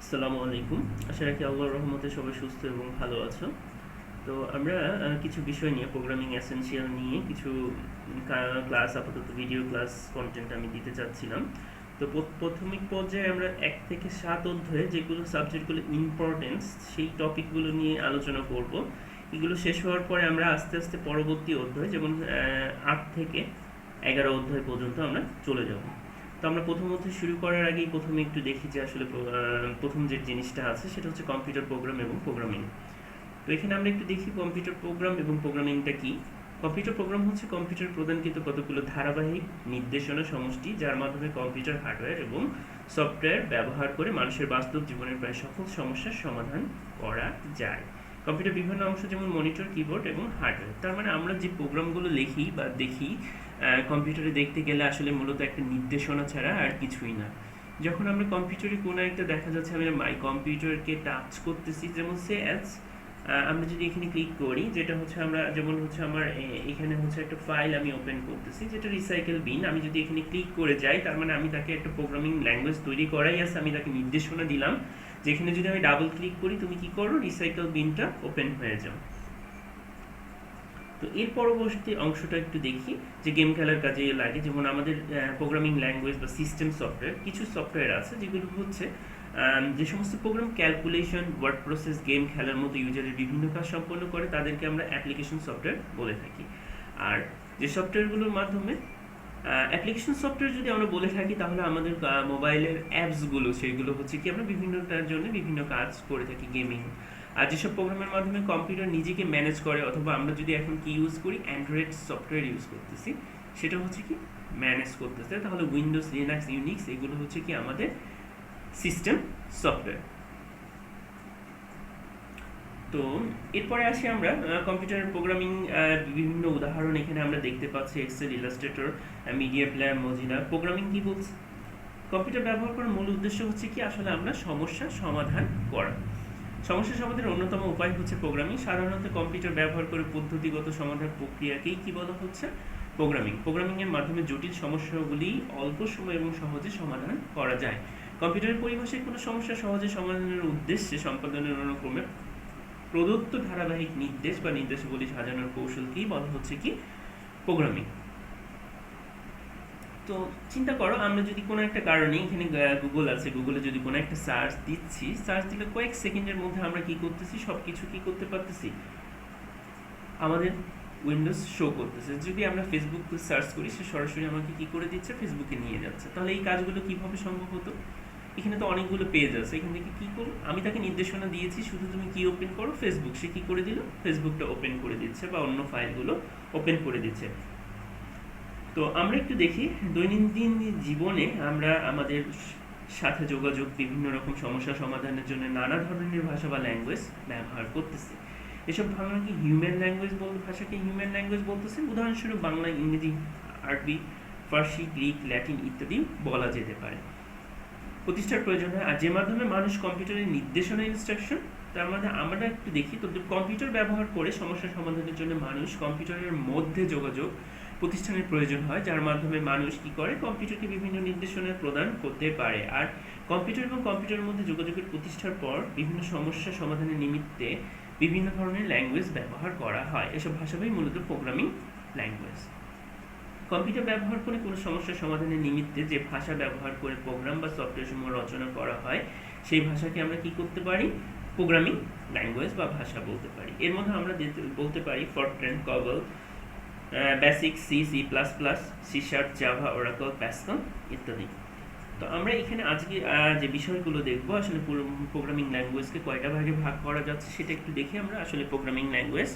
আসসালামু আলাইকুম। আশা রাখি আল্লাহর রহমতে সবাই সুস্থ এবং ভালো আছো। তো আমরা কিছু বিষয় নিয়ে প্রোগ্রামিং এসেনশিয়াল নিয়ে কিছু ক্লাস, আপাতত ভিডিও ক্লাস কন্টেন্ট আমি দিতে চাচ্ছিলাম। তো প্রাথমিক পর্যায়ে আমরা 1 থেকে 7 অধ্যায়ে যেগুলো সাবজেক্টগুলো ইম্পর্টেন্স, সেই টপিকগুলো নিয়ে আলোচনা করব। এগুলো শেষ হওয়ার পরে আমরা আস্তে আস্তে পরবর্তী অধ্যায়, যেমন 8 থেকে 11 অধ্যায় পর্যন্ত আমরা চলে যাব। তো আমরা প্রথম অধ্যায় শুরু করার আগেই প্রথমে একটু দেখি যে আসলে প্রথম যে জিনিসটা আছে সেটা হচ্ছে কম্পিউটার প্রোগ্রাম এবং প্রোগ্রামিং। তো এখানে আমরা একটু দেখি কম্পিউটার প্রোগ্রাম এবং প্রোগ্রামিংটা কি। কম্পিউটার প্রোগ্রাম হচ্ছে কম্পিউটার প্রদানকৃত কতগুলো ধারাবাহিক নির্দেশনা সমষ্টি, যার মাধ্যমে কম্পিউটার হার্ডওয়্যার এবং সফটওয়্যার ব্যবহার করে মানুষের বাস্তব জীবনের প্রায় সকল সমস্যার সমাধান করা যায়। কম্পিউটার বিভিন্ন অংশ, যেমন মনিটর, কিবোর্ড এবং হার্ডওয়্যার। তার মানে আমরা যে প্রোগ্রামগুলো লিখি বা দেখি কম্পিউটারে দেখতে গেলে আসলে মূলত একটা নির্দেশনা ছাড়া আর কিছুই না। যখন আমরা কম্পিউটারে কোনো একটা দেখা যাচ্ছে আমি মাই কম্পিউটারকে টাচ করতেছি, যেমন সে অ্যাজ আমরা যদি এখানে ক্লিক করি, যেটা হচ্ছে আমরা যেমন হচ্ছে আমার এখানে হচ্ছে একটা ফাইল আমি ওপেন করতেছি যেটা রিসাইকেল বিন। আমি যদি এখানে ক্লিক করে যাই, তার মানে আমি তাকে একটা প্রোগ্রামিং ল্যাঙ্গুয়েজ তৈরি করাই আছে, আমি তাকে নির্দেশনা দিলাম যেখানে যদি আমি ডাবল ক্লিক করি, তুমি কি করো, রিসাইকেল বিনটা ওপেন হয়ে যাও। তো এর পরবর্তী অংশটা একটু দেখি যে গেম খেলার কাজে লাগে। যেমন আমাদের প্রোগ্রামিং ল্যাঙ্গুয়েজ বা সিস্টেম সফটওয়্যার, কিছু সফটওয়্যার আছে যেগুলো হচ্ছে যে সমস্ত program calculation, word process, game খেলার মতো ইউজারের বিভিন্ন কাজ সম্পন্ন করে তাদেরকে আমরা অ্যাপ্লিকেশন সফটওয়্যার বলে থাকি। আর যে সফটওয়্যারগুলোর মাধ্যমে অ্যাপ্লিকেশন সফটওয়্যার যদি আমরা বলে থাকি, তাহলে আমাদের মোবাইলের অ্যাপসগুলো, সেইগুলো হচ্ছে কি আমরা বিভিন্নটার জন্য বিভিন্ন কাজ করে থাকি, গেমিং। আর যেসব প্রোগ্রামের মাধ্যমে কম্পিউটার নিজেকে ম্যানেজ করে, অথবা আমরা যদি এখন কি ইউজ করি, অ্যান্ড্রয়েড সফটওয়্যার ইউজ করতেছি, সেটা হচ্ছে কি ম্যানেজ করতেছে, তাহলে উইন্ডোজ, লিনাক্স, ইউনিক্স, এগুলো হচ্ছে কি আমাদের সিস্টেম সফটওয়্যার। তো এরপরে আসি আমরা কম্পিউটার প্রোগ্রামিং বিভিন্ন উদাহরণ এখানে আমরা দেখতে পাচ্ছি, Excel, Illustrator, media player, Mozilla. Programming কি বলছে? কম্পিউটার ব্যবহার করার মূল উদ্দেশ্য হচ্ছে কি আসলে আমরা সমস্যার সমাধান করা। সমস্যা সমাধানের অন্যতম উপায় হচ্ছে প্রোগ্রামিং। সাধারণত কম্পিউটার ব্যবহার করে পদ্ধতিগত সমাধান প্রক্রিয়াকেই কি বলা হচ্ছে? প্রোগ্রামিং। প্রোগ্রামিংয়ের মাধ্যমে জটিল সমস্যাগুলি অল্প সময় এবং সহজে সমাধান করা যায়। কম্পিউটারের পরিভাষায় কোনো সমস্যা সহজে সমাধানের উদ্দেশ্যে সম্পাদনের অনুক্রমে প্রদত্ত ধারাবাহিক নির্দেশ বা নির্দেশাবলী সাজানোর কৌশলকেই বলা হচ্ছে কি প্রোগ্রামিং। তো চিন্তা করো, আমরা যদি কোনো একটা কারণে, এখানে গুগল আছে, গুগলে যদি কোনো একটা সার্চ দিচ্ছি, সার্চ দিলে কয়েক সেকেন্ডের মধ্যে আমরা কি করতেছি, সব কিছু কি করতে পারতেছি, আমাদের উইন্ডোজ শো করতেছে। যদি আমরা ফেসবুক সার্চ করি, সে সরাসরি আমাকে কি করে দিচ্ছে, ফেসবুকে নিয়ে যাচ্ছে। তাহলে এই কাজগুলো কিভাবে সম্ভব হতো? এখানে তো অনেকগুলো পেজ আছে, এখান থেকে কি করো, আমি তাকে নির্দেশনা দিয়েছি শুধু তুমি কি ওপেন করো, ফেসবুক। সে কি করে দিল, ফেসবুকটা ওপেন করে দিচ্ছে বা অন্য ফাইলগুলো ওপেন করে দিচ্ছে। তো আমরা একটু দেখি দৈনন্দিন জীবনে আমরা আমাদের সাথে যোগাযোগ, বিভিন্ন রকম সমস্যা সমাধানের জন্য নানা ধরনের ভাষা বা ল্যাঙ্গুয়েজ ব্যবহার করতেছি। এসব ভাষাকে হিউম্যান ল্যাঙ্গুয়েজ ভাষাকে হিউম্যান ল্যাঙ্গুয়েজ বলতেছে। উদাহরণস্বরূপ বাংলা, ইংরেজি, আরবি, ফার্সি, গ্রিক, ল্যাটিন ইত্যাদি বলা যেতে পারে। প্রতিষ্ঠার প্রয়োজন হয়, আর যে মাধ্যমে মানুষ কম্পিউটারের নির্দেশনা, ইনস্ট্রাকশন, তার মধ্যে আমরা একটু দেখি। তো কম্পিউটার ব্যবহার করে সমস্যা সমাধানের জন্য মানুষ কম্পিউটারের মধ্যে যোগাযোগ প্রতিষ্ঠানের প্রয়োজন হয়, যার মাধ্যমে মানুষ কি করে, কম্পিউটারকে বিভিন্ন নির্দেশনা প্রদান করতে পারে। আর কম্পিউটার এবং কম্পিউটারের মধ্যে যোগাযোগের প্রতিষ্ঠার পর বিভিন্ন সমস্যা সমাধানের নিমিত্তে বিভিন্ন ধরনের ল্যাঙ্গুয়েজ ব্যবহার করা হয়। এসব ভাষাগুলি মূলত প্রোগ্রামিং ল্যাঙ্গুয়েজ। কম্পিউটার ব্যবহার করে কোনো সমস্যা সমাধানের নিমিত্তে যে ভাষা ব্যবহার করে প্রোগ্রাম বা সফটওয়্যার সমূহ রচনা করা হয়, সেই ভাষাকে আমরা কি করতে পারি, প্রোগ্রামিং ল্যাঙ্গুয়েজ বা ভাষা বলতে পারি। এর মধ্যে আমরা বলতে পারি Fortran, COBOL, BASIC, C, C plus plus, C sharp, Java, Oracle, Pascal ইত্যাদি। তো আমরা এখানে আজকে যে বিষয়গুলো দেখব, আসলে প্রোগ্রামিং ল্যাঙ্গুয়েজকে কয়টা ভাগে ভাগ করা যাচ্ছে সেটা একটু দেখি আমরা। আসলে প্রোগ্রামিং ল্যাঙ্গুয়েজ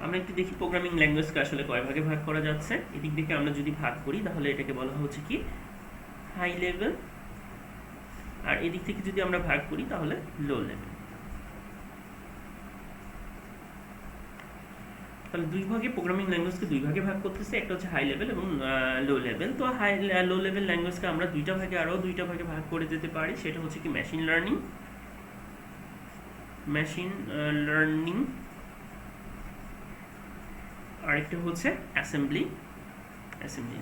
আমরা একটু দেখি প্রোগ্রামিং ল্যাঙ্গুয়েজকে আসলে কয় ভাগে ভাগ করা যাচ্ছে। এদিক থেকে আমরা যদি ভাগ করি, তাহলে এটাকে বলা হচ্ছে কি হাই লেভেল, আর এদিক থেকে যদি আমরা ভাগ করি তাহলে লো লেভেল। তাহলে দুই ভাগে প্রোগ্রামিং ল্যাঙ্গুয়েজকে দুই ভাগে ভাগ করতেছে, একটা হচ্ছে হাই লেভেল এবং লো লেভেল। তো লো লেভেল ল্যাঙ্গুয়েজকে আমরা আরও দুইটা ভাগে ভাগ করে যেতে পারি। সেটা হচ্ছে কি মেশিন লার্নিং আরেকটা হচ্ছে অ্যাসেম্বলি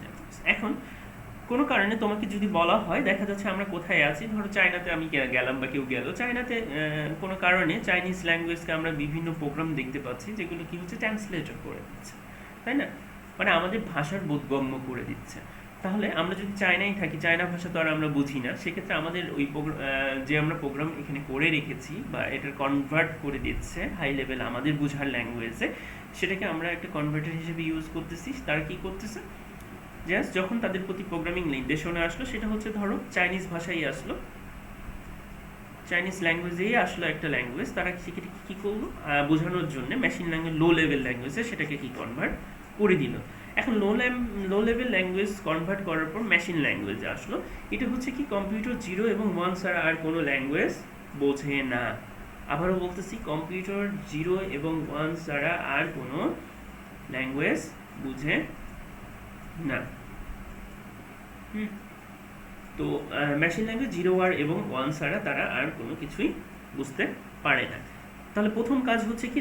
ল্যাঙ্গুয়েজ। এখন কোনো কারণে তোমাকে যদি বলা হয়, দেখা যাচ্ছে আমরা কোথায় আছি, ধরো চায়নাতে আমি গেলাম বা কেউ গেল চায়নাতে, কোনো কারণে চাইনিজ ল্যাঙ্গুয়েজকে আমরা বিভিন্ন প্রোগ্রাম দেখতে পাচ্ছি যেগুলো কি হচ্ছে ট্রান্সলেটর করে দিচ্ছে, তাই না? মানে আমাদের ভাষার বোধগম্য করে দিচ্ছে। তাহলে আমরা যদি চায়নায় থাকি, চায়না ভাষা তো আর আমরা বুঝি না, সেক্ষেত্রে আমাদের ওই যে আমরা প্রোগ্রাম এখানে করে রেখেছি বা এটার কনভার্ট করে দিচ্ছে হাই লেভেল আমাদের বোঝার ল্যাঙ্গুয়েজে, সেটাকে আমরা একটা কনভার্টার হিসেবে ইউজ করতেছি। তারা কি করতেছে, জাস্ট যখন তাদের প্রতি প্রোগ্রামিং নির্দেশনা আসলো, সেটা হচ্ছে ধরো চাইনিজ ভাষাই আসলো, চাইনিজ ল্যাঙ্গুয়েজেই আসলো একটা ল্যাঙ্গুয়েজ, তারা সেটাকে কী করলো বোঝানোর জন্য মেশিন ল্যাঙ্গুয়েজ, লো লেভেল ল্যাঙ্গুয়েজে সেটাকে কি কনভার্ট করে দিল। এখন লো লেভেল ল্যাঙ্গুয়েজ কনভার্ট করার পর মেশিন ল্যাঙ্গুয়েজে আসলো। এটা হচ্ছে কি কম্পিউটার 0 এবং 1 ছাড়া আর কোনো ল্যাঙ্গুয়েজ বোঝে না। আবারও বলতেছি, কম্পিউটার 0 এবং 1 ছাড়া আর কোনো ল্যাঙ্গুয়েজ বুঝে না। তো মেশিন ল্যাঙ্গুয়েজ 0 এবং 1 ছাড়া তারা আর কোনো কিছুই বুঝতে পারে না। তাহলে প্রথম কাজ হচ্ছে কি,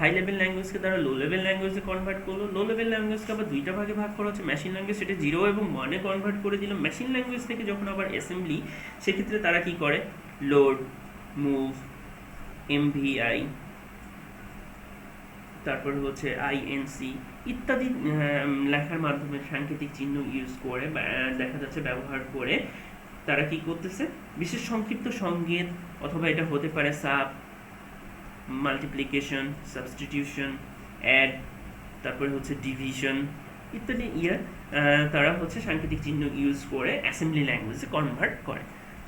হাই লেভেল ল্যাঙ্গুয়েজকে তারা লো লেভেল ল্যাঙ্গুয়েজে কনভার্ট করলো। লো লেভেল ল্যাঙ্গুয়েজকে আবার দুইটা ভাগে ভাগ করা হচ্ছে, মেশিন ল্যাঙ্গুয়েজ সেটা 0 এবং 1 এ কনভার্ট করে দিল। মেশিন ল্যাঙ্গুয়েজ থেকে যখন আবার অ্যাসেম্বলি, সেক্ষেত্রে তারা কি করে, লোড, মুভ, এমভিআই, তারপর হচ্ছে আইএনসি ইত্যাদি লেখার মাধ্যমে সাংকেতিক চিহ্ন ইউজ করে, দেখা যাচ্ছে ব্যবহার করে তারা কি করতেছে, বিশেষ সংক্ষিপ্ত সংকেত, অথবা এটা হতে পারে সাব, মাল্টিপ্লিকেশন, সাবস্টিটিউশন, অ্যাড, তারপরে হচ্ছে ডিভিশন ইত্যাদি তারা হচ্ছে সাংকেতিক চিহ্ন ইউজ করে অ্যাসেম্বলি ল্যাঙ্গুয়েজে কনভার্ট করে।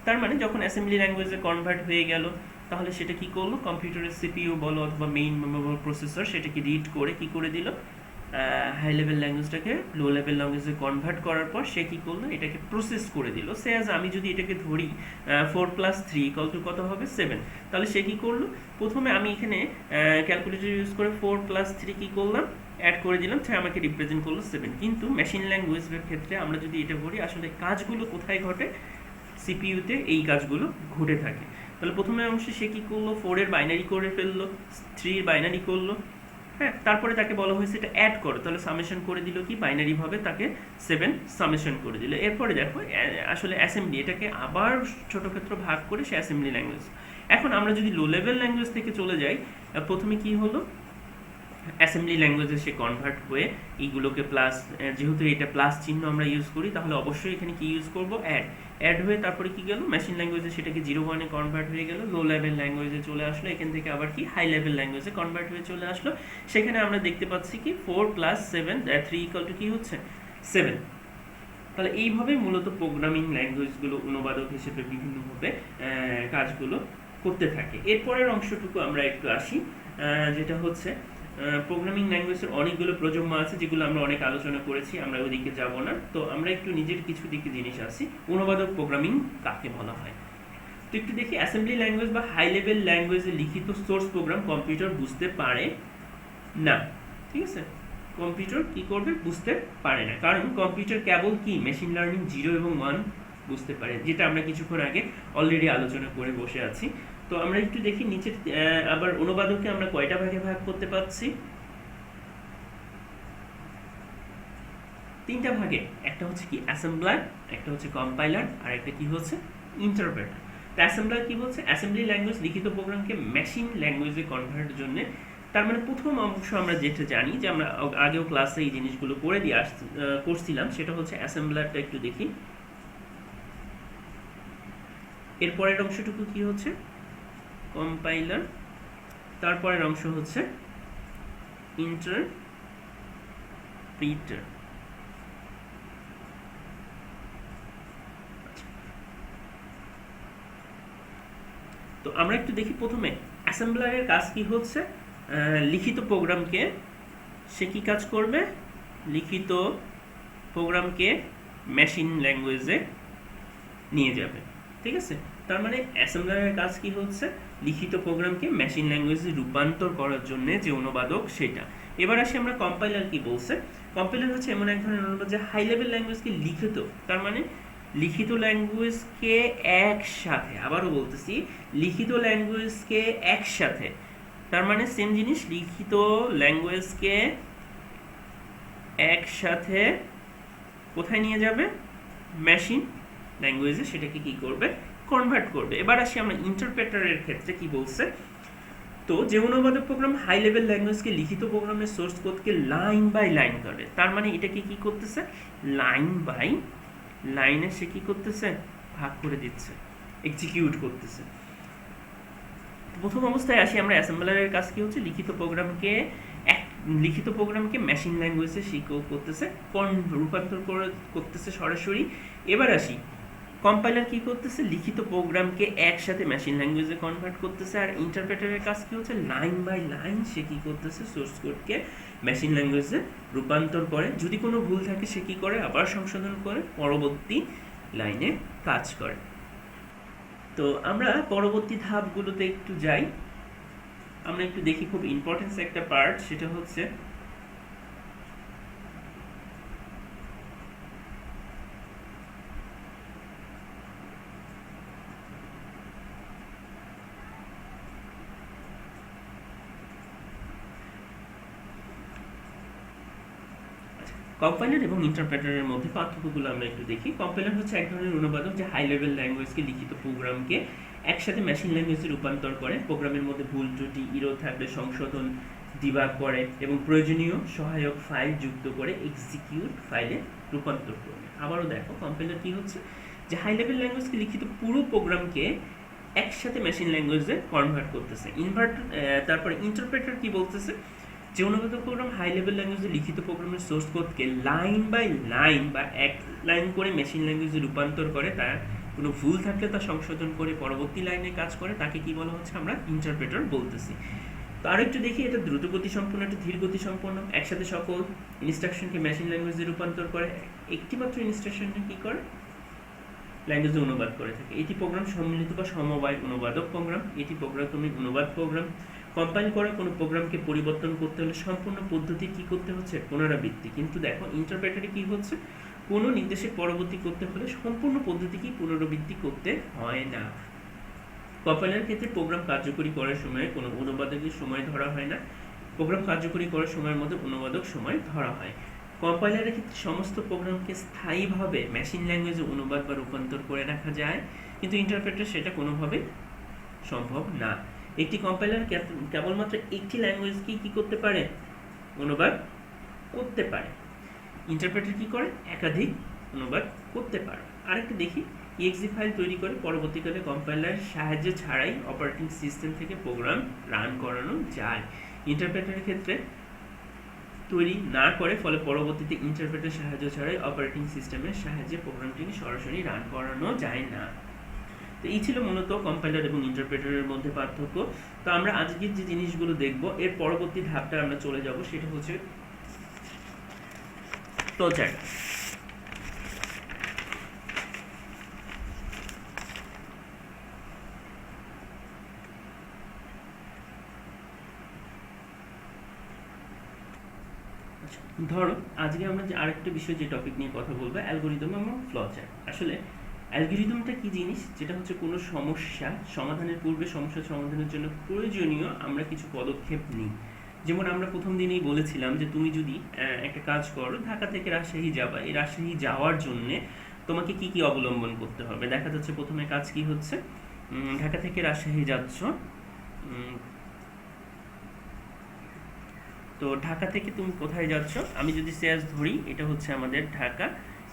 তার মানে যখন অ্যাসেম্বলি ল্যাঙ্গুয়েজে কনভার্ট হয়ে গেল, তাহলে সেটা কি করলো, কম্পিউটারের সিপিইউ বলো অথবা মেইন মেমোরি প্রসেসর সেটাকে রিড করে কি করে দিল, হাই লেভেল ল্যাঙ্গুয়েজটাকে লো লেভেল ল্যাঙ্গুয়েজে কনভার্ট করার পর সে কি করলো, এটাকে প্রসেস করে দিল। সে আজ আমি যদি এটাকে ধরি 4 + 3 = কত হবে, 7, তাহলে সে কি করলো, প্রথমে আমি এখানে ক্যালকুলেটর ইউজ করে 4 + 3 কি করলাম, অ্যাড করে দিলাম, সে আমাকে রিপ্রেজেন্ট করলো 7। কিন্তু মেশিন ল্যাঙ্গুয়েজের ক্ষেত্রে আমরা যদি এটা করি, আসলে কাজগুলো কোথায় ঘটে, সিপিইউতে এই কাজগুলো ঘটে থাকে। তাহলে প্রথমে অংশে সে কি করলো, 4 এর বাইনারি করে ফেললো, 3 এর বাইনারি করলো, হ্যাঁ, তারপরে তাকে বলা হয়েছে এটা অ্যাড করো, তাহলে সামেশন করে দিল কি, বাইনারি ভাবে তাকে 7 সামেশন করে দিল। এরপরে দেখো আসলে অ্যাসেম্বলি, এটাকে আবার ছোট ক্ষেত্র ভাগ করে সে অ্যাসেম্বলি ল্যাঙ্গুয়েজ। এখন আমরা যদি লো লেভেল ল্যাঙ্গুয়েজ থেকে চলে যাই, প্রথমে কি হলো, অ্যাসেম্বলি ল্যাঙ্গুয়েজে সে কনভার্ট হয়ে এইগুলোকে প্লাস, যেহেতু এটা প্লাস চিহ্ন আমরা ইউজ করি, তাহলে অবশ্যই এখানে কি ইউজ করব, অ্যাড হয়ে তারপরে কি গেল, মেশিন ল্যাঙ্গুয়েজে সেটাকে 0 1 এ কনভার্ট হয়ে গেল, লো লেভেল ল্যাঙ্গুয়েজে চলে আসলো, এখান থেকে আবার কি হাই লেভেল ল্যাঙ্গুয়েজে কনভার্ট হয়ে চলে আসলো। সেখানে আমরা দেখতে পাচ্ছি কি 4 + 7 3 = কি হচ্ছে 7। তাহলে এইভাবে মূলত প্রোগ্রামিং ল্যাঙ্গুয়েজগুলো অনুবাদক হিসেবে বিভিন্নভাবে কাজগুলো করতে থাকে। এরপরের অংশটুকু আমরা একটু আসি, যেটা হচ্ছে প্রোগ্রামিং ল্যাঙ্গুয়েজের অনেকগুলো প্রজন্ম আছে, যেগুলো আমরা অনেক আলোচনা করেছি, আমরা ওইদিকে যাব না। তো আমরা একটু নিজের কিছু দিকে জিনিস আসি, অনুবাদক প্রোগ্রামিং কাকে বলা হয়। তো একটু দেখি, অ্যাসেম্বলি ল্যাঙ্গুয়েজ বা হাই লেভেল ল্যাঙ্গুয়েজে লিখিত সোর্স প্রোগ্রাম কম্পিউটার বুঝতে পারে না, ঠিক আছে, কম্পিউটার কি করবে, বুঝতে পারে না, কারণ কম্পিউটার কেবল কি মেশিন লার্নিং 0 এবং 1 বুঝতে পারে, যেটা আমরা কিছুক্ষণ আগে অলরেডি আলোচনা করে বসে আছি। তো আমরা একটু দেখি নিচের, আবার অনুবাদককে আমরা কয়টা ভাগে ভাগ করতে পারছি, 3টা ভাগে। একটা হচ্ছে কি অ্যাসেম্বলার, একটা হচ্ছে কম্পাইলার, আর একটা কি হচ্ছে ইন্টারপ্রেটার। তো অ্যাসেম্বলার কি বলছে, অ্যাসেম্বলি ল্যাঙ্গুয়েজ লিখিত প্রোগ্রামকে মেশিন ল্যাঙ্গুয়েজে কনভার্টের জন্য। তার মানে প্রথম অংশ আমরা যেটা জানি, যে আমরা আগেও ক্লাসে এই জিনিসগুলো করে দিয়ে করছিলাম, সেটা হচ্ছে অ্যাসেম্বলারটা একটু দেখি। এরপরের অংশটুকু কি হচ্ছে, কম্পাইলার, তারপরের অংশ হচ্ছে ইন্টারপ্রিটার। তো আমরা একটু দেখি, প্রথমে অ্যাসেম্বলারের কাজ কি হচ্ছে, লিখিত প্রোগ্রামকে সে কি কাজ করবে, লিখিত প্রোগ্রামকে মেশিন ল্যাঙ্গুয়েজে নিয়ে যাবে, ঠিক আছে। তার মানে অ্যাসেম্বলারের কাজ কি হচ্ছে, লিখিত প্রোগ্রামকে মেশিন ল্যাঙ্গুয়েজে রূপান্তর করার জন্য যে অনুবাদক সেটা। এবার আসি আমরা কম্পাইলার কি বলছে। কম্পাইলার হচ্ছে এমন এক ধরনের অনুবাদ যে হাই লেভেল ল্যাঙ্গুয়েজকে লিখিত, তার মানে লিখিত ল্যাঙ্গুয়েজকে একসাথে, আবারও বলতেছি, লিখিত ল্যাঙ্গুয়েজকে একসাথে, তার মানে সেম জিনিস, লিখিত ল্যাঙ্গুয়েজকে একসাথে কোথায় নিয়ে যাবে, মেশিন ল্যাঙ্গুয়েজে সেটাকে কি করবে, কনভার্ট করবে। এবার আসি আমরা ইন্টারপ্রেটারের ক্ষেত্রে কি বলছে। তো যে অনুবাদক প্রোগ্রাম হাই লেভেল ল্যাঙ্গুয়েজকে লিখিত প্রোগ্রামের সোর্স কোডকে লাইন বাই লাইন করে, তার মানে এটাকে কি করতেছে, লাইন বাই লাইনে সে কি করতেছে, ভাগ করে দিচ্ছে, এক্সিকিউট করতেছে। প্রথম অবস্থায় আসি আমরা, অ্যাসেম্বলারের কাজ কি হচ্ছে, লিখিত প্রোগ্রামকে মেশিন ল্যাঙ্গুয়েজে করতেছে, রূপান্তর করতেছে সরাসরি। এবার আসি কম্পাইলার কি করতেছে, লিখিত প্রোগ্রামকে একসাথে মেশিন ল্যাঙ্গুয়েজে কনভার্ট করতেছে। আর ইন্টারপ্রেটারের কাজ কি হচ্ছে, লাইন বাই লাইন সে কি করতেছে, সোর্স কোডকে মেশিন ল্যাঙ্গুয়েজে রূপান্তর করে। যদি কোনো ভুল থাকে সে কি করে, আবার সংশোধন করে পরবর্তী লাইনে কাজ করে। তো আমরা পরবর্তী ধাপগুলোতে একটু যাই, আমরা একটু দেখি খুব ইম্পর্টেন্স একটা পার্ট, সেটা হচ্ছে কম্পাইলার এবং ইন্টারপ্রেটারের মধ্যে পার্থক্যগুলো আমরা একটু দেখি। কম্পাইলার হচ্ছে এক ধরনের অনুবাদক যে হাই লেভেল ল্যাঙ্গুয়েজকে, লিখিত প্রোগ্রামকে একসাথে মেশিন ল্যাঙ্গুয়েজে রূপান্তর করে, প্রোগ্রামের মধ্যে ভুল ত্রুটি ইরর থাকলে সংশোধন, ডিবাগ করে এবং প্রয়োজনীয় সহায়ক ফাইল যুক্ত করে এক্সিকিউট ফাইলে রূপান্তর করবে। আবারও দেখো, কম্পাইলার কি হচ্ছে, যে হাই লেভেল ল্যাঙ্গুয়েজকে লিখিত পুরো প্রোগ্রামকে একসাথে মেশিন ল্যাঙ্গুয়েজে কনভার্ট করতেছে। তারপরে ইন্টারপ্রেটার কি বলতেছে, যে অনুবাদক প্রোগ্রাম হাই লেভেল ল্যাঙ্গুয়েজে লিখিত প্রোগ্রামের সোর্স কোডকে লাইন বাই লাইন বা এক লাইন করে মেশিন ল্যাঙ্গুয়েজে রূপান্তর করে, তার কোনো ভুল থাকলে তা সংশোধন করে পরবর্তী লাইনে কাজ করে, তাকে কি বলা হচ্ছে, আমরা ইন্টারপ্রেটার বলতেছি। তো আরেকটু দেখি, এটা দ্রুত গতি সম্পন্ন, একটা ধীর গতি সম্পন্ন, একসাথে সকল ইনস্ট্রাকশনকে মেশিন ল্যাঙ্গুয়েজে রূপান্তর করে, একটিমাত্র ইনস্ট্রাকশনকে কি করে, ল্যাঙ্গুয়েজে অনুবাদ করে থাকে। এটি প্রোগ্রাম সম্মিলিত বা সমবায় অনুবাদক প্রোগ্রাম, এটি প্রোগ্রামিক অনুবাদ প্রোগ্রাম। কম্পাইল করা কোনো প্রোগ্রামকে পরিবর্তন করতে হলে সম্পূর্ণ পদ্ধতি কি করতে হচ্ছে, পুনরাবৃত্তি। কিন্তু দেখো ইন্টারপ্রেটারে কি হচ্ছে, কোনো নির্দেশের পরবর্তী করতে হলে সম্পূর্ণ পদ্ধতি কি পুনরাবৃত্তি করতে হয় না। কম্পাইলারের ক্ষেত্রে প্রোগ্রাম কার্যকরী করার সময় কোনো অনুবাদকের সময় ধরা হয় না, প্রোগ্রাম কার্যকরী করার সময়ের মধ্যে অনুবাদক সময় ধরা হয়। কম্পাইলারের ক্ষেত্রে সমস্ত প্রোগ্রামকে স্থায়ীভাবে মেশিন ল্যাঙ্গুয়েজে অনুবাদ বা রূপান্তর করে রাখা যায়, কিন্তু ইন্টারপ্রেটার সেটা কোনোভাবে সম্ভব না। একটি কম্পাইলার কেবলমাত্র একটি ল্যাঙ্গুয়েজকেই কি করতে পারে, অনুবাদ করতে পারে। ইন্টারপ্রেটার কি করে, একাধিক অনুবাদ করতে পারে। আরেকটা দেখি, exe ফাইল তৈরি করে পরবর্তীকালে কম্পাইলার সাহায্য ছাড়াই অপারেটিং সিস্টেম থেকে প্রোগ্রাম রান করানো যায়। ইন্টারপ্রেটারের ক্ষেত্রে তৈরি না করে, ফলে পরবর্তীতে ইন্টারপ্রেটার সাহায্য ছাড়াই অপারেটিং সিস্টেমের সাহায্যে প্রোগ্রামটিকে সরাসরি রান করানো যায় না। তো এই ছিল মূলত কম্পাইলার এবং ইন্টারপ্রেটারের মধ্যে পার্থক্য। তো আমরা আজকের যে জিনিসগুলো দেখব, এর পরবর্তী ধাপটা আমরা চলে যাব, সেটা হচ্ছে ফ্লোচার্ট। ধরো আজকে আমরা যে আরেকটা বিষয়, যে টপিক নিয়ে কথা বলবো, অ্যালগরিদম এবং ফ্লোচার্ট। আসলে অ্যালগরিদমটা কি জিনিস, যেটা হচ্ছে কোনো সমস্যা সমাধানের পূর্বে সমস্যা সমাধানের জন্য প্রয়োজনীয় আমরা কিছু পদক্ষেপ নিই। যেমন আমরা প্রথম দিনেই বলেছিলাম যে তুমি যদি একটা কাজ করো, ঢাকা থেকে রাজশাহী যাবা, এই রাজশাহী যাওয়ার জন্যে তোমাকে কি কি অবলম্বন করতে হবে। দেখা যাচ্ছে প্রথমে কাজ কি হচ্ছে, ঢাকা থেকে রাজশাহী যাচ্ছ, তো ঢাকা থেকে তুমি কোথায় যাচ্ছ, আমি যদি সিএস ধরি, এটা হচ্ছে আমাদের ঢাকা,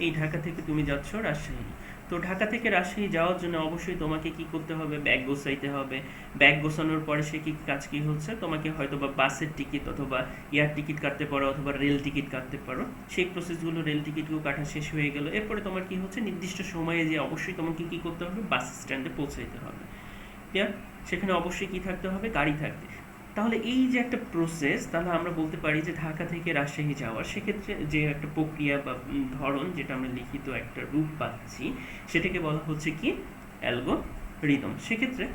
এই ঢাকা থেকে তুমি যাচ্ছ রাজশাহী। তো ঢাকা থেকে রাজশাহী যাওয়ার জন্য অবশ্যই তোমাকে কি করতে হবে, ব্যাগ গোছাইতে হবে। ব্যাগ গোছানোর পরে সে কি কাজ কি হচ্ছে, তোমাকে হয়তো বা বাসের টিকিট অথবা এয়ার টিকিট কাটতে পারো, অথবা রেল টিকিট কাটতে পারো। সেই প্রসেসগুলো, রেল টিকিটগুলো কাটা শেষ হয়ে গেল, এরপরে তোমার কি হচ্ছে, নির্দিষ্ট সময়ে যে অবশ্যই তোমাকে কি করতে হবে, বাস স্ট্যান্ডে পৌঁছাইতে হবে। ক্লিয়ার? সেখানে অবশ্যই কি থাকতে হবে, গাড়ি থাকতে। তাহলে এই যে একটা প্রসেস, তাহলে আমরা বলতে পারি যে ঢাকা থেকে রাজশাহী যাওয়ার, সেক্ষেত্রে যে একটা প্রক্রিয়া বা ধরন, যেটা আমরা লিখিত একটা রূপ পাচ্ছি, সেটাকে বলা হচ্ছে কি, অ্যালগরিদম। সেক্ষেত্রে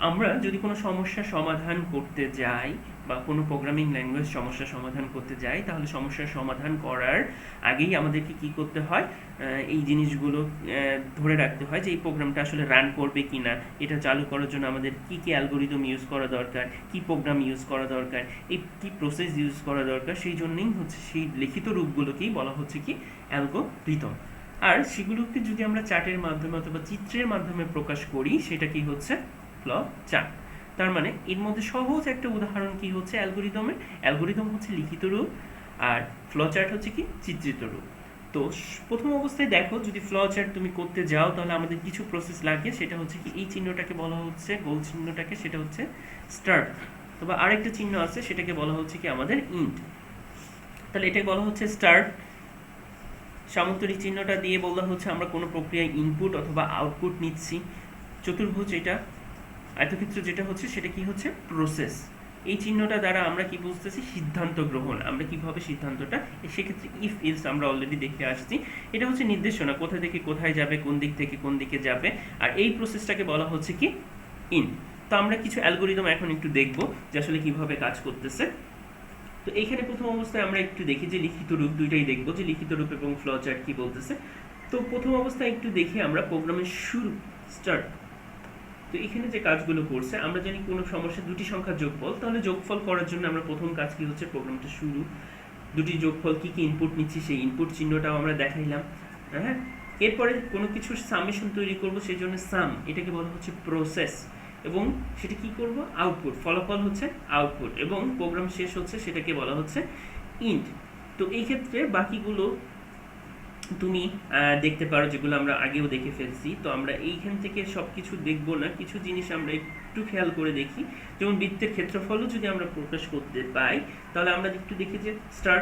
আমরা যদি কোনো সমস্যা সমাধান করতে যাই, বা কোনো প্রোগ্রামিং ল্যাঙ্গুয়েজ সমস্যা সমাধান করতে যাই, তাহলে সমস্যার সমাধান করার আগেই আমাদেরকে কি করতে হয়, এই জিনিসগুলো ধরে রাখতে হয় যে এই প্রোগ্রামটা আসলে রান করবে কি না, এটা চালু করার জন্য আমাদের কি কি অ্যালগোরিদম ইউজ করা দরকার, কি প্রোগ্রাম ইউজ করা দরকার, এই কি প্রসেস ইউজ করা দরকার। সেই জন্যই হচ্ছে সেই লিখিত রূপগুলোকেই বলা হচ্ছে কি অ্যালগোরিদম। আর সেগুলোকে যদি আমরা চার্টের মাধ্যমে অথবা চিত্রের মাধ্যমে প্রকাশ করি, সেটা কি হচ্ছে ফ্লো চার্ট। তার মানে এর মধ্যে সহজ একটা উদাহরণ কি হচ্ছে অ্যালগোরিদমের, অ্যালগোরিদম হচ্ছে লিখিত রূপ আর ফ্লো চার্ট হচ্ছে কি চিত্রিত রূপ। তো প্রথম অবস্থায় দেখো, যদি ফ্লো চার্ট তুমি করতে যাও তাহলে আমাদের কিছু প্রসেস লাগে, সেটা হচ্ছে কি এই চিহ্নটাকে বলা হচ্ছে, গোল চিহ্নটাকে, সেটা হচ্ছে স্টার্ট। তবে আরেকটা চিহ্ন আছে, সেটাকে বলা হচ্ছে কি আমাদের ইন্ট। তাহলে এটাকে বলা হচ্ছে স্টার্ট। সামন্তরিক চিহ্নটা দিয়ে বলা হচ্ছে আমরা কোনো প্রক্রিয়ায় ইনপুট অথবা আউটপুট নিচ্ছি। চতুর্ভুজ এটা, আয়তক্ষেত্র যেটা হচ্ছে সেটা কি হচ্ছে প্রসেস। এই চিহ্নটা দ্বারা আমরা কি বুঝতেছি, সিদ্ধান্ত গ্রহণ। আমরা কিভাবে সিদ্ধান্তটা, সেক্ষেত্রে ইফ ইলস আমরা অলরেডি দেখে আসছি। এটা হচ্ছে নির্দেশনা, কোথা থেকে কোথায় যাবে, কোন দিক থেকে কোন দিকে যাবে। আর এই প্রসেসটাকে বলা হচ্ছে কি ইন। তো আমরা কিছু অ্যালগোরিদম এখন একটু দেখব যে আসলে কিভাবে কাজ করতেছে। তো এইখানে প্রথম অবস্থায় আমরা একটু দেখি যে লিখিত রূপ, দুইটাই দেখব যে লিখিত রূপ এবং ফ্লো চার্ট কি বলতেছে। তো প্রথম অবস্থায় একটু দেখি আমরা প্রোগ্রামের শুরু, স্টার্ট। তো এখানে যে কাজগুলো করছে, আমরা জানি কোনো সমস্যা দুটি সংখ্যার যোগফল, তাহলে যোগফল করার জন্য আমরা প্রথম কাজ কি হচ্ছে, প্রোগ্রামটা শুরু, দুটি যোগফল কি কি ইনপুট নিচ্ছি সেই ইনপুট চিহ্নটাও আমরা দেখাইলাম। হ্যাঁ, এরপরে কোনো কিছুর সামেশন তৈরি করব, সেই জন্য সাম, এটাকে বলা হচ্ছে প্রসেস। এবং সেটা কি করব, আউটপুট, ফলাফল হচ্ছে আউটপুট। এবং প্রোগ্রাম শেষ হচ্ছে, সেটাকে বলা হচ্ছে ইন্ট। তো এই ক্ষেত্রে বাকিগুলো তুমি দেখতে পারো, যেগুলো আমরা আগেও দেখে ফেলছি। তো আমরা এইখান থেকে সব কিছু দেখবো না, কিছু জিনিস আমরা একটু খেয়াল করে দেখি। যেমন বৃত্তের ক্ষেত্রফলও যদি আমরা প্রকাশ করতে পাই, তাহলে আমরা একটু দেখি যে স্টার,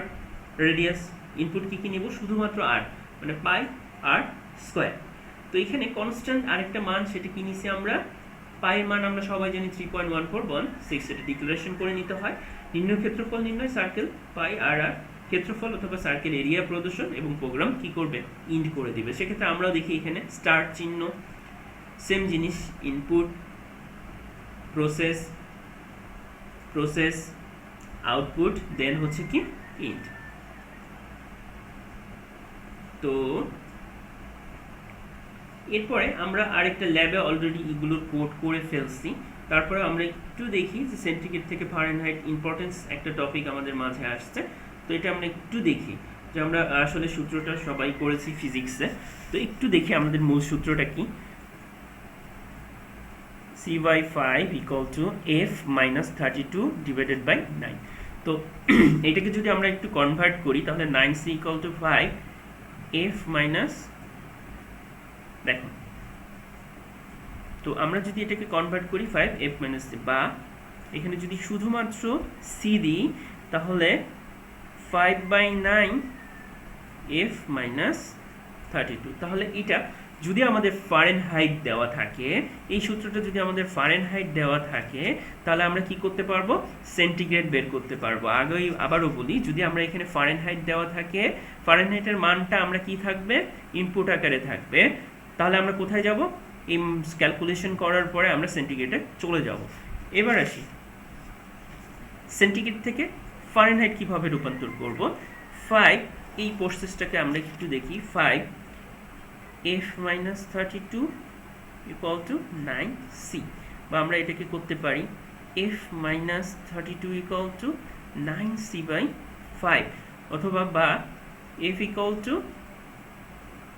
রেডিয়াস, ইনপুট কি কি নেব, শুধুমাত্র আর, মানে পাই আর স্কোয়ার। তো এখানে কনস্ট্যান্ট আরেকটা মান, সেটা কি নিছি আমরা, পায়ের মান আমরা সবাই জানি 3.1416, এটা ডিক্লারেশন করে নিতে হয়। নির্ণয় ক্ষেত্রফল নির্ণয়, সার্কেল পাই আর আর ক্ষেত্রফল অথবা সার্কেল এরিয়া প্রদর্শন, এবং প্রোগ্রাম কি করবে, ইন্ড করে দিবে। সেক্ষেত্রে আমরাও দেখি এখানে স্টার্ট চিহ্ন, সেম জিনিস, ইনপুট, প্রসেস, প্রসেস, আউটপুট, দেন হচ্ছে কি ইন্ড। তো এরপরে আমরা আরেকটা ল্যাবে অলরেডি এগুলোর কোড করে ফেলছি। তারপরে আমরা একটু দেখি যে সেন্টিগ্রেড থেকে ফারেনহাইট, ইম্পর্টেন্স একটা টপিক আমাদের মাঝে আসছে। তো এটা আমরা একটু দেখি যে আমরা আসলে সূত্রটা সবাই করেছি ফিজিক্সে। তো একটু দেখি আমাদের মূল সূত্রটা কি, c/5 = f - 32 / 9। তো এটাকে যদি আমরা একটু কনভার্ট করি, তাহলে 9c = 5 f মাইনাস, দেখো, তো আমরা যদি এটাকে কনভার্ট করি 5f - c, বা এখানে যদি শুধুমাত্র c দিই, তাহলে 5/9 f - 32। তাহলে এটা যদি আমাদের ফারেনহাইট দেওয়া থাকে, এই সূত্রটা যদি আমাদের ফারেনহাইট দেওয়া থাকে, তাহলে আমরা কি করতে পারবো, সেন্টিগ্রেড বের করতে পারবো। আবারও বলি, যদি আমরা এখানে ফারেনহাইট দেওয়া থাকে, ফারেনহাইটের মানটা আমরা কি থাকবে, ইনপুট আকারে থাকবে। তাহলে আমরা কোথায় যাব, এই ক্যালকুলেশন করার পরে আমরা সেন্টিগ্রেডে চলে যাব। এবার আসি সেন্টিগ্রেড থেকে ফারেনহাইট কিভাবে রূপান্তর করব। 5, এই প্রসেসটাকে আমরা একটু দেখি, 5f - 32 = 9c, বা আমরা এটাকে করতে পারি f - 32 = 9c/5, অথবা বা f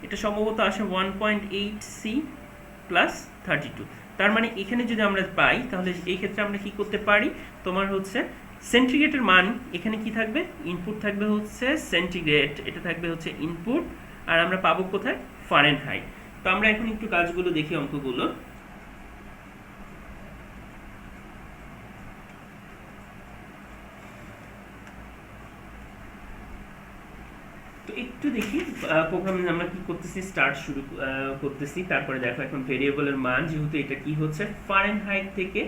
এটা সম্ভবত আসে 1.8c + 32। তার মানে এখানে যদি আমরা পাই, তাহলে এই ক্ষেত্রে আমরা কি করতে পারি, তোমার হচ্ছে সেন্টিগ্রেডের মান এখানে কি থাকবে, ইনপুট থাকবে হচ্ছে সেন্টিগ্রেড, এটা থাকবে হচ্ছে ইনপুট, আর আমরা পাবো কোথায়, ফারেনহাইট। তো আমরা এখন একটু কাজগুলো দেখি, অঙ্কগুলো। তো একটু দেখি প্রোগ্রামে আমরা কি করতেছি, স্টার্ট শুরু করতেছি। তারপরে দেখো এখন ভেরিয়েবলের মান, যেহেতু এটা কি হচ্ছে ফারেনহাইট থেকে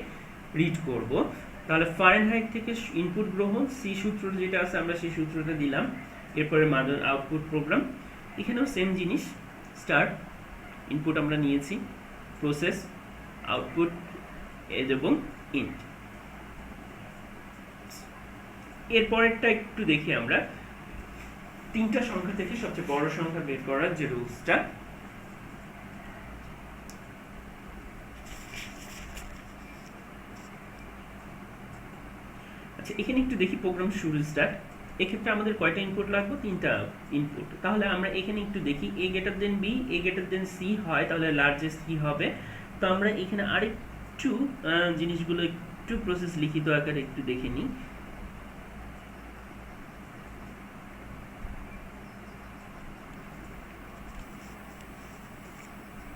রিড করব, তাহলে ফারেনহাইট থেকে ইনপুট গ্রহণ, সি সূত্রটা যেটা আছে আমরা সেই সূত্রটা দিলাম। এরপরে মান আউটপুট প্রোগ্রাম, এখানেও সেম জিনিস, স্টার্ট, ইনপুট আমরা নিয়েছি, প্রসেস, আউটপুট এবং ইন্ট। এরপরেরটা একটু দেখি আমরা, তিনটা সংখ্যা থেকে সবচেয়ে বড় সংখ্যা বের করার যে রুলসটা। আচ্ছা, এখানে একটু দেখি প্রোগ্রাম শুরু স্টার্ট। এক্ষেত্রে আমাদের কয়টা ইনপুট লাগবে? তিনটা ইনপুট। তাহলে আমরা এখানে একটু দেখি, a greater than b, a greater than c হয় তাহলে লার্জেস্ট কি হবে। তো আমরা এখানে আরেকটু জিনিসগুলো একটু প্রসেস লিখিত আকারে একটু দেখে নিই।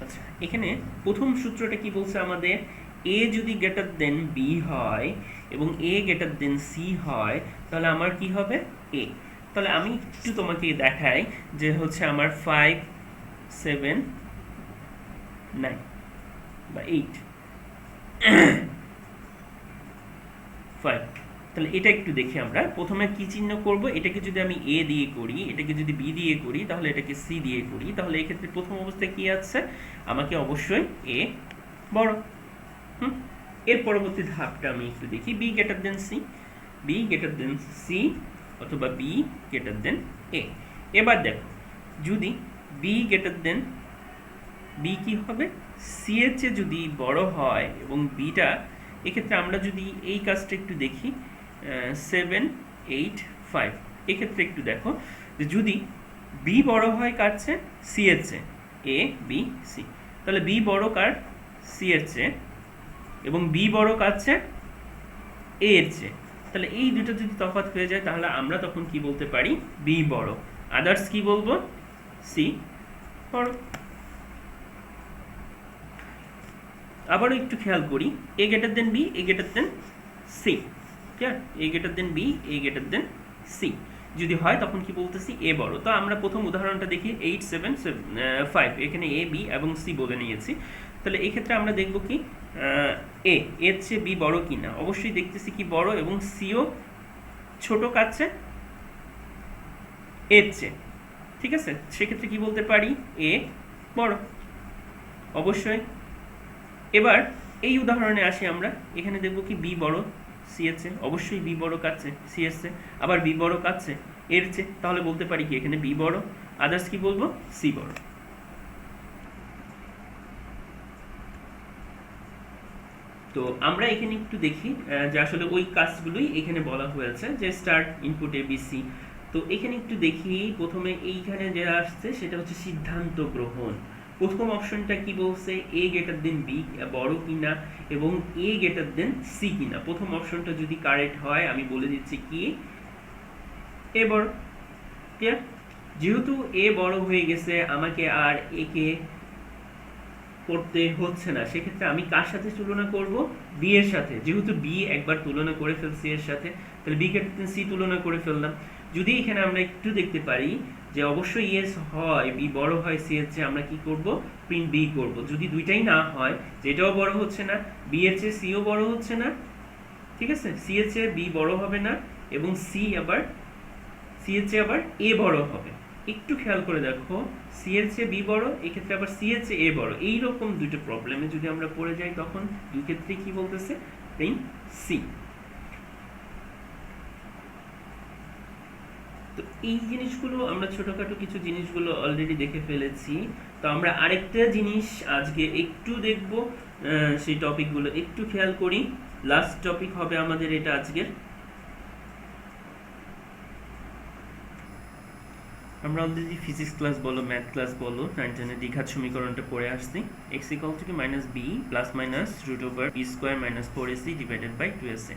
আচ্ছা, এখানে প্রথম সূত্রটা কি বলছে আমাদের, a যদি গ্রেটার দেন b হয় এবং a গ্রেটার দেন c হয় তাহলে আমার কি হবে? a। তাহলে আমি একটু তোমাকে দেখাই যে হচ্ছে আমার 5 7 9 বা 8 5। তাহলে এটা একটু দেখি আমরা প্রথমে কি চিহ্ন করব। এটাকে যদি আমি a দিয়ে করি, এটাকে যদি b দিয়ে করি, তাহলে এটাকে c দিয়ে করি, তাহলে এক্ষেত্রে প্রথম অবস্থায় কি আছে? আমাকে অবশ্যই a বড়। এর পরবর্তী ধাপটা আমি একটু দেখি, b greater than c, b greater than c অথবা b গ্রেটার দেন a। এবার দেখো, যদি b গ্রেটার দেন b কি হবে? c এর চেয়ে যদি বড় হয় এবং bটা, এক্ষেত্রে আমরা যদি এই কাজটা একটু দেখি 7 8 5, এক্ষেত্রে একটু দেখো যে যদি b বড় হয় কার চেয়ে? c এর চেয়ে, a b c। তাহলে b বড় কার? c এর চেয়ে, এবং b বড় কার চেয়ে? a এর চেয়ে। তাহলে এই দুটো যদি তফাৎ হয়ে যায় তাহলে আমরা তখন কি বলতে পারি? b বড়। আদার্স কি বলবো? c বড়। আবারও একটু খেয়াল করি, a greater than b, a greater than c, clear? a greater than b, a greater than c যদি হয় তখন কি বলতেছি? a বড়। তো আমরা প্রথম উদাহরণটা দেখি 8 7 5, এখানে a b এবং c বলে নিয়েছি। তাহলে এই ক্ষেত্রে আমরা দেখব কি a এর চেয়ে b বড় কিনা। অবশ্যই দেখতেছি কি বড়, এবং c ও ছোট কাছে এর চেয়ে, ঠিক আছে? সেক্ষেত্রে কি বলতে পারি? a বড় অবশ্যই। এবার এই উদাহরণে আসি আমরা, এখানে দেখব কি b বড় c এর চেয়ে, অবশ্যই b বড় কাছে c এর চেয়ে, আবার b বড় কাছে এর চেয়ে, তাহলে বলতে পারি কি এখানে b বড়। আদার্স কি বলবো? c বড়। তো আমরা এখানে একটু দেখি যে আসলে ওই কাজগুলোই এখানে বলা হয়েছে, যে স্টার্ট ইনপুট এবিসি। তো এখানে একটু দেখি, প্রথমে এইখানে যেটা আসছে সেটা হচ্ছে সিদ্ধান্ত গ্রহণ। প্রথম অপশনটা কি বলছে? a গ্রেটার দেন b বড় কিনা এবং a গ্রেটার দেন c কিনা। প্রথম অপশনটা যদি কারেক্ট হয় আমি বলে দিচ্ছি কি a বড়, ক্লিয়ার? যেহেতু a বড় হয়ে গেছে, আমাকে আর a কে করতে হচ্ছে না, সেক্ষেত্রে আমি কার সাথে তুলনা করব? b এর সাথে। যেহেতু b একবার তুলনা করে ফেলছি এর সাথে, তাহলে b গ্রেটার দেন c তুলনা করে ফেললাম। যদি এখানে আমরা একটু দেখতে পারি যে অবশ্যই ইয়েস হয়, b বড় হয় c এর চেয়ে, আমরা কি করব? প্রিন্ট b করব। যদি দুইটাই না হয়, যেটাও বড় হচ্ছে না, b এর চেয়ে c ও বড় হচ্ছে না, ঠিক আছে? c এর চেয়ে b বড় হবে না, এবং c এর চেয়ে আবার a বড় হবে। একটু খেয়াল করে দেখো, c এর চেয়ে b বড়, এক্ষেত্রে আবার c এর চেয়ে a বড়। এইরকম দুটো প্রবলেমে যদি আমরা পড়ে যাই তখন দুই ক্ষেত্রে কি বলতেছে? Print c। তো এই জিনিসগুলো আমরা ছোটখাটো কিছু জিনিসগুলো অলরেডি দেখে ফেলেছি। তো আমরা আরেকটা জিনিস আজকে একটু দেখব, সেই টপিকগুলো একটু খেয়াল করি। লাস্ট টপিক হবে আমাদের এটা আজকের। আমরা অলরেডি ফিজিক্স ক্লাস বলো, ম্যাথ ক্লাস বলো, 9 দ্বিঘাত সমীকরণটা পড়ে আসছি। x = minus B plus minus root over B square minus 4ac divided by 2sa।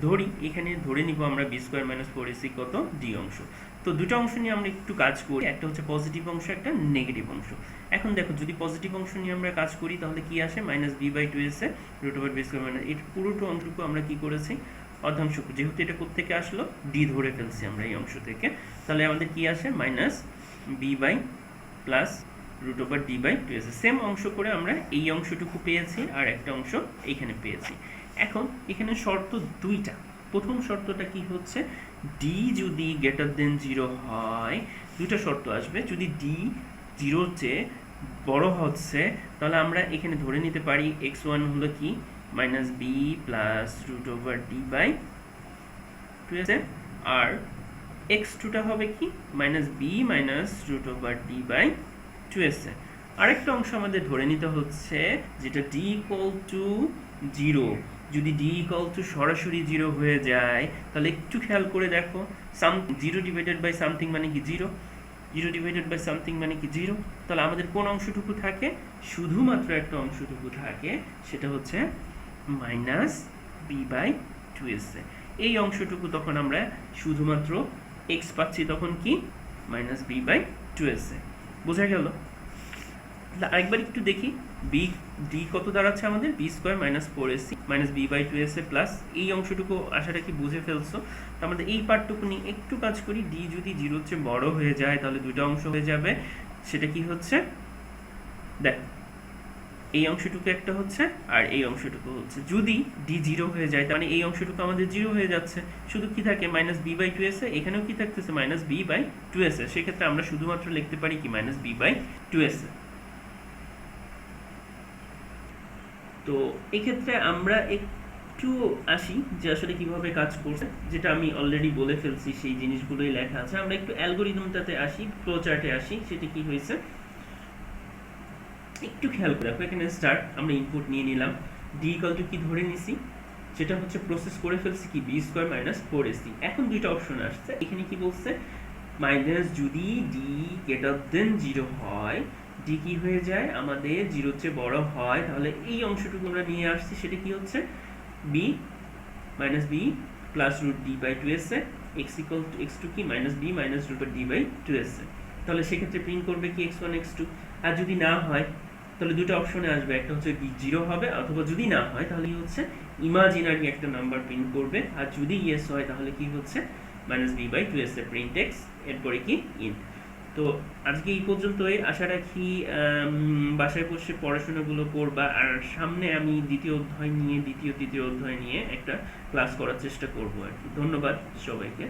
ধরি, এখানে ধরে নিব আমরা বি স্কোয়ার মাইনাস 4ac কত? ডি অংশ। তো দুটো অংশ নিয়ে আমরা একটু কাজ করি, একটা হচ্ছে পজিটিভ অংশ, একটা নেগেটিভ অংশ। এখন দেখো, যদি পজিটিভ অংশ নিয়ে আমরা কাজ করি তাহলে কি আসে? Minus B by 2sa root over B square minus, এই পুরোটা অংশটুকু আমরা কি করেছি? অর্ধাংশ। যেহেতু এটা কোত্থেকে আসলো? ডি ধরে ফেলছি আমরা এই অংশ থেকে, তাহলে আমাদের কি আসে? Minus B by plus root over D by 2sa। Same অংশ করে আমরা এই অংশটুকু পেয়েছি আর একটা অংশ এইখানে পেয়েছি। এখন এখানে শর্ত দুইটা। প্রথম শর্তটা কি হচ্ছে? ডি যদি গ্রেটার দেন 0 হয়, দুইটা শর্ত আসবে। যদি ডি 0 চেয়ে বড় হচ্ছে তাহলে আমরা এখানে ধরে নিতে পারি x1 হলো কি? Minus B plus root over D by 2sa আর এক্স টুটা হবে কি minus B minus root over D by two S A. আরেকটা অংশ আমাদের ধরে নিতে হচ্ছে যেটা ডি ইকুয়াল টু জিরো। যদি ডি ইকুয়াল টু সরাসরি জিরো হয়ে যায় তাহলে একটু খেয়াল করে দেখো, জিরো ডিভাইডেড বাই সামথিং মানে কি zero, zero divided by something মানে কি জিরো। তাহলে আমাদের কোন অংশটুকু থাকে, শুধুমাত্র একটা অংশটুকু থাকে, সেটা হচ্ছে minus B by two S A. এই অংশটুকু তখন আমরা শুধুমাত্র এক্স পাচ্ছি, তখন কি minus B by two S A. বোঝা গেল? আরেকবার একটু দেখি, বি ডি কত দাঁড়াচ্ছে আমাদের, B square minus four AC minus B by two S A plus এই অংশটুকু আশাটা কি বুঝে ফেলছো? তো আমাদের এই পার্টটুকু নিয়ে একটু কাজ করি। ডি যদি জিরোর চেয়ে বড় হয়ে যায় তাহলে দুইটা অংশ হয়ে যাবে, সেটা কি হচ্ছে দেখ, এই অংশটুকু একটা হচ্ছে আর এই অংশটুকু হচ্ছে। যদি ডি জিরো হয়ে যায় তার মানে এই অংশটুকু আমাদের জিরো হয়ে যাচ্ছে, শুধু কি থাকে minus B by two S A, এখানেও কি থাকতেছে minus B by two S A. সেক্ষেত্রে আমরা শুধুমাত্র লিখতে পারি কি minus B by two S A. তো এক্ষেত্রে আমরা একটু আসি যে আসলে কিভাবে কাজ করছে, যেটা আমি অলরেডি বলে ফেলছি, সেই জিনিসগুলোই লেখা আছে। আমরা একটু অ্যালগোরিদমটাতে আসি, ফ্লো চার্টে আসি। সেটা কি হয়েছে একটু খেয়াল করে রাখো। এখানে স্টার্ট, আমরা ইনপুট নিয়ে নিলাম, ডি ইকুয়াল টু কি ধরে নিছি, সেটা হচ্ছে প্রসেস করে ফেলছি কি B square minus four AC. এখন দুইটা অপশন আসছে, এখানে কি বলছে মাইনাস যদি ডি গ্রেটার দেন জিরো হয়, ডি কি হয়ে যায় আমাদের জিরোর চেয়ে বড় হয়, তাহলে এই অংশটুকু আমরা নিয়ে আসছি, সেটা কি হচ্ছে B minus B plus root D by two S A, X equal to X two কি minus B minus root D by two S A. তাহলে সেক্ষেত্রে প্রিন্ট করবে কি এক্স ওয়ান এক্স টু। আর যদি না হয় তাহলে দুটো অপশনে আসবে, একটা হচ্ছে বি জিরো হবে, অথবা যদি না হয় তাহলে কি হচ্ছে ইমাজিনারি একটা নাম্বার প্রিন্ট করবে। আর যদি ইয়েস হয় তাহলে কি হচ্ছে minus B by two S A print X, এরপরে কি ইন। তো আজকে এই পর্যন্তই, আশা রাখি বাসায় বসে পড়াশোনাগুলো করবা। আর সামনে আমি দ্বিতীয় অধ্যায় নিয়ে, দ্বিতীয় তৃতীয় অধ্যায় নিয়ে একটা ক্লাস করার চেষ্টা করবো আর কি। ধন্যবাদ সবাইকে।